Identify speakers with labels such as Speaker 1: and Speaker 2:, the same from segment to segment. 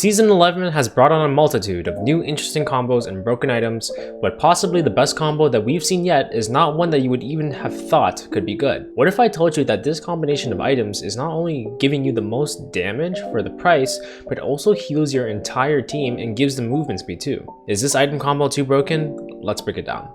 Speaker 1: Season 11 has brought on a multitude of new interesting combos and broken items, but possibly the best combo that we've seen yet is not one that you would even have thought could be good. What if I told you that this combination of items is not only giving you the most damage for the price, but also heals your entire team and gives them movement speed too? Is this item combo too broken? Let's break it down.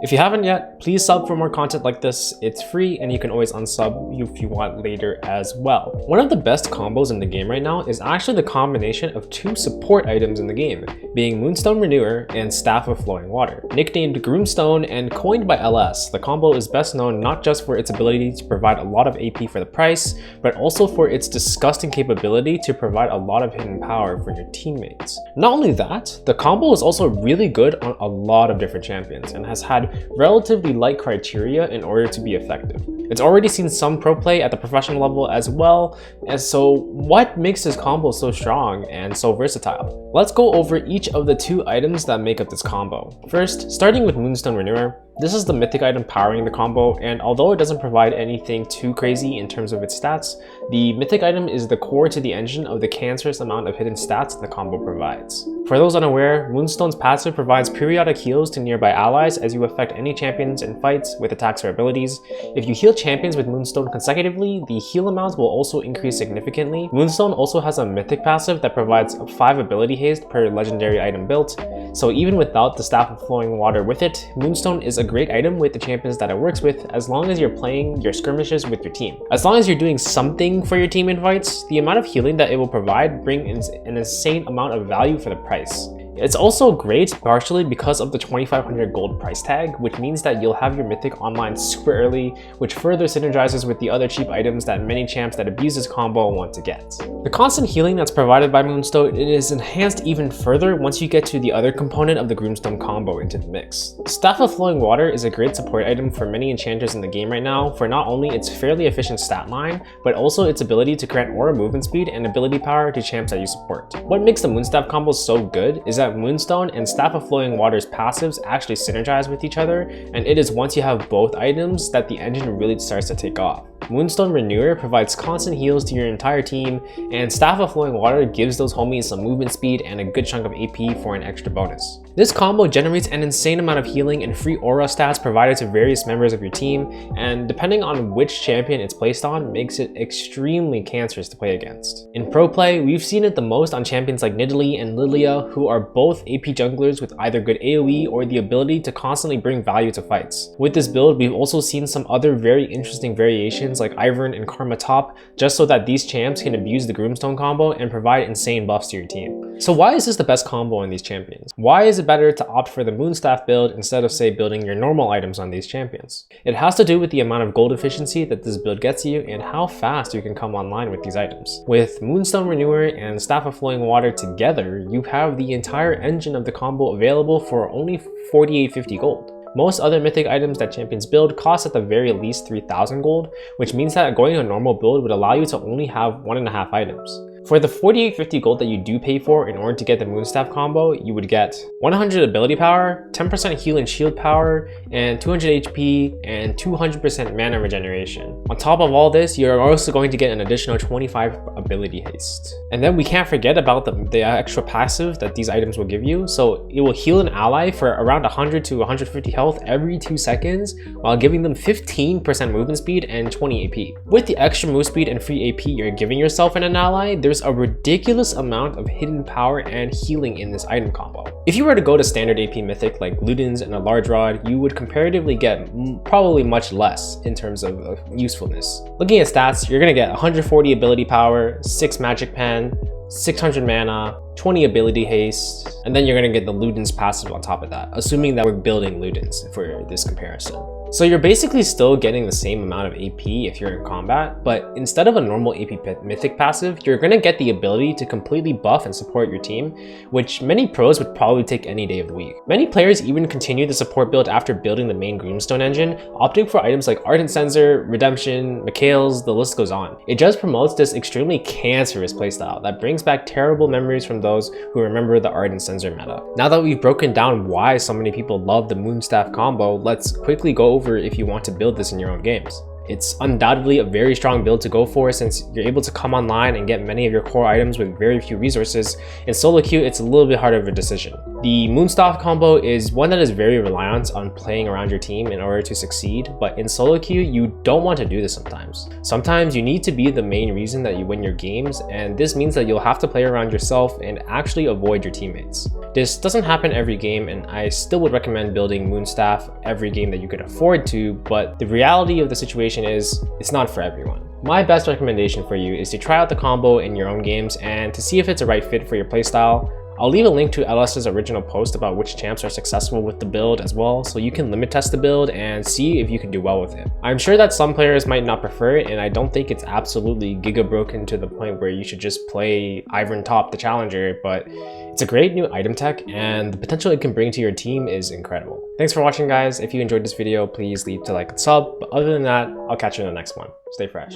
Speaker 1: If you haven't yet, please sub for more content like this. It's free and you can always unsub if you want later as well. One of the best combos in the game right now is actually the combination of two support items in the game, being Moonstone Renewer and Staff of Flowing Water. Nicknamed Groomstone and coined by LS, the combo is best known not just for its ability to provide a lot of AP for the price, but also for its disgusting capability to provide a lot of hidden power for your teammates. Not only that, the combo is also really good on a lot of different champions and has had relatively light criteria in order to be effective. It's already seen some pro play at the professional level as well, and so what makes this combo so strong and so versatile? Let's go over each of the two items that make up this combo. First, starting with Moonstone Renewer. This is the mythic item powering the combo, and although it doesn't provide anything too crazy in terms of its stats, the mythic item is the core to the engine of the cancerous amount of hidden stats the combo provides. For those unaware, Moonstone's passive provides periodic heals to nearby allies as you affect any champions in fights with attacks or abilities. If you heal champions with Moonstone consecutively, the heal amounts will also increase significantly. Moonstone also has a mythic passive that provides 5 ability haste per legendary item built, so even without the Staff of Flowing Water with it, Moonstone is a great item with the champions that it works with as long as you're playing your skirmishes with your team. As long as you're doing something for your team in fights, the amount of healing that it will provide brings an insane amount of value for the price. It's also great partially because of the 2,500 gold price tag, which means that you'll have your mythic online super early, which further synergizes with the other cheap items that many champs that abuse this combo want to get. The constant healing that's provided by Moonstone is enhanced even further once you get to the other component of the Groomstone combo into the mix. Staff of Flowing Water is a great support item for many enchanters in the game right now for not only its fairly efficient stat line, but also its ability to grant aura movement speed and ability power to champs that you support. What makes the Moonstaff combo so good is that Moonstone and Staff of Flowing Water's passives actually synergize with each other, and it is once you have both items that the engine really starts to take off. Moonstone Renewer provides constant heals to your entire team, and Staff of Flowing Water gives those homies some movement speed and a good chunk of AP for an extra bonus. This combo generates an insane amount of healing and free aura stats provided to various members of your team, and depending on which champion it's placed on, makes it extremely cancerous to play against. In pro play, we've seen it the most on champions like Nidalee and Lilia, who are both AP junglers with either good AoE or the ability to constantly bring value to fights. With this build, we've also seen some other very interesting variations like Ivern and Karma Top, just so that these champs can abuse the Groomstone combo and provide insane buffs to your team. So why is this the best combo on these champions? Why is it better to opt for the Moonstaff build instead of, say, building your normal items on these champions? It has to do with the amount of gold efficiency that this build gets you and how fast you can come online with these items. With Moonstone Renewer and Staff of Flowing Water together, you have the entire engine of the combo available for only 4850 gold. Most other mythic items that champions build cost at the very least 3000 gold, which means that going a normal build would allow you to only have 1.5 items. For the 4850 gold that you do pay for in order to get the Moonstaff combo, you would get 100 ability power, 10% heal and shield power, and 200 HP and 200% mana regeneration. On top of all this, you're also going to get an additional 25 ability haste. And then we can't forget about the extra passive that these items will give you. So it will heal an ally for around 100 to 150 health every 2 seconds while giving them 15% movement speed and 20 AP. With the extra move speed and free AP you're giving yourself and an ally, there's a ridiculous amount of hidden power and healing in this item combo. If you were to go to standard AP mythic like Ludens and a large rod, you would comparatively get probably much less in terms of usefulness. Looking at stats, you're going to get 140 ability power, 6 magic pen, 600 mana, 20 ability haste, and then you're going to get the Ludens passive on top of that, assuming that we're building Ludens for this comparison. So you're basically still getting the same amount of AP if you're in combat, but instead of a normal AP mythic passive, you're going to get the ability to completely buff and support your team, which many pros would probably take any day of the week. Many players even continue the support build after building the main Groomstone engine, opting for items like Ardent Sensor, Redemption, Mikhail's, the list goes on. It just promotes this extremely cancerous playstyle that brings back terrible memories from those who remember the Ardent Sensor meta. Now that we've broken down why so many people love the Moonstaff combo, let's quickly go over if you want to build this in your own games. It's undoubtedly a very strong build to go for since you're able to come online and get many of your core items with very few resources. In solo queue, it's a little bit harder of a decision. The Moonstaff combo is one that is very reliant on playing around your team in order to succeed, but in solo queue, you don't want to do this sometimes. Sometimes you need to be the main reason that you win your games, and this means that you'll have to play around yourself and actually avoid your teammates. This doesn't happen every game, and I still would recommend building Moonstaff every game that you could afford to, but the reality of the situation is it's not for everyone. My best recommendation for you is to try out the combo in your own games and to see if it's a right fit for your playstyle. I'll leave a link to LS's original post about which champs are successful with the build as well, so you can limit test the build and see if you can do well with it. I'm sure that some players might not prefer it, and I don't think it's absolutely giga broken to the point where you should just play Iron Top the challenger, but it's a great new item tech and the potential it can bring to your team is incredible. Thanks for watching, guys. If you enjoyed this video, please leave a like and sub, but other than that, I'll catch you in the next one. Stay fresh.